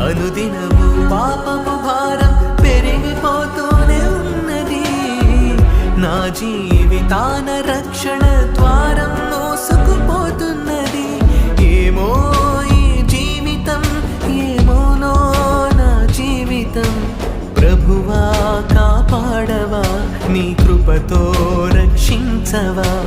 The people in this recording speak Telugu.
అనుదినము పాపము భారం పెరిగిపోతూనే ఉన్నది. నా జీవితాన రక్షణ ద్వారం మోసుకుపోతున్నది. ఏమో ఈ జీవితం, ఏమోనో నా జీవితం. ప్రభువా కాపాడవా, నీ కృపతో రక్షించవా.